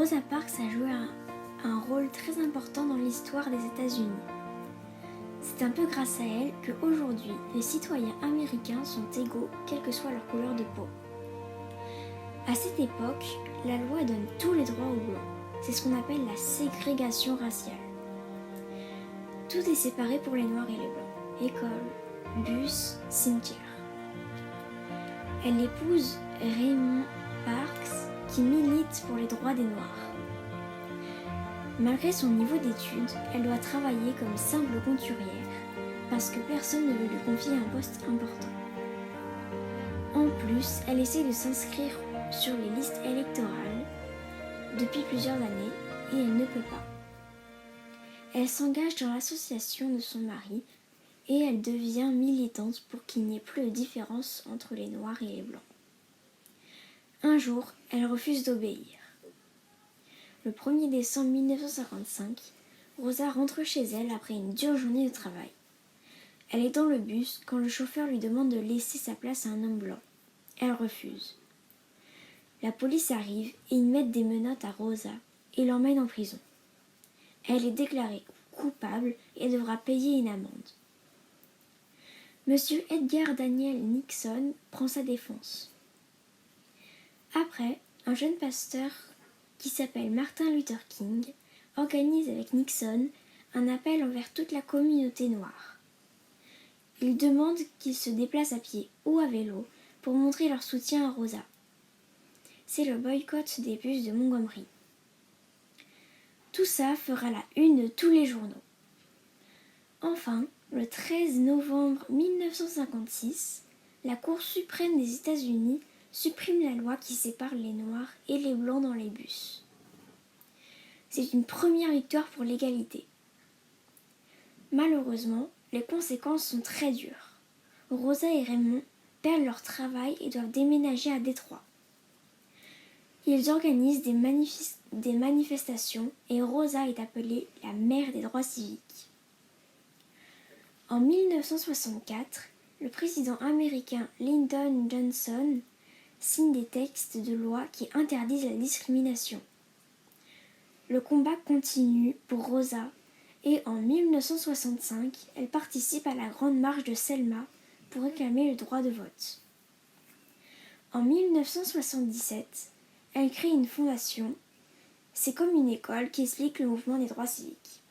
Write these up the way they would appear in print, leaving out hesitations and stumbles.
Rosa Parks a joué un rôle très important dans l'histoire des États-Unis. C'est un peu grâce à elle qu'aujourd'hui, les citoyens américains sont égaux, quelle que soit leur couleur de peau. À cette époque, la loi donne tous les droits aux blancs. C'est ce qu'on appelle la ségrégation raciale. Tout est séparé pour les noirs et les blancs. École, bus, cimetière. Elle épouse Raymond Parks qui milite pour les droits des noirs. Malgré son niveau d'études, elle doit travailler comme simple couturière parce que personne ne veut lui confier un poste important. En plus, elle essaie de s'inscrire sur les listes électorales depuis plusieurs années et elle ne peut pas. Elle s'engage dans l'association de son mari et elle devient militante pour qu'il n'y ait plus de différence entre les noirs et les blancs. Un jour, elle refuse d'obéir. Le 1er décembre 1955, Rosa rentre chez elle après une dure journée de travail. Elle est dans le bus quand le chauffeur lui demande de laisser sa place à un homme blanc. Elle refuse. La police arrive et ils mettent des menottes à Rosa et l'emmènent en prison. Elle est déclarée coupable et devra payer une amende. Monsieur Edgar Daniel Nixon prend sa défense. Après, un jeune pasteur qui s'appelle Martin Luther King organise avec Nixon un appel envers toute la communauté noire. Il demande qu'ils se déplacent à pied ou à vélo pour montrer leur soutien à Rosa. C'est le boycott des bus de Montgomery. Tout ça fera la une de tous les journaux. Enfin, le 13 novembre 1956, la Cour suprême des États-Unis supprime la loi qui sépare les Noirs et les Blancs dans les bus. C'est une première victoire pour l'égalité. Malheureusement, les conséquences sont très dures. Rosa et Raymond perdent leur travail et doivent déménager à Détroit. Ils organisent des manifestations et Rosa est appelée la mère des droits civiques. En 1964, le président américain Lyndon Johnson signe des textes de loi qui interdisent la discrimination. Le combat continue pour Rosa et en 1965, elle participe à la Grande Marche de Selma pour réclamer le droit de vote. En 1977, elle crée une fondation. C'est comme une école qui explique le mouvement des droits civiques.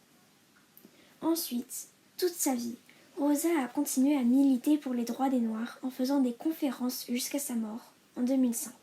Ensuite, toute sa vie, Rosa a continué à militer pour les droits des Noirs en faisant des conférences jusqu'à sa mort en 2005.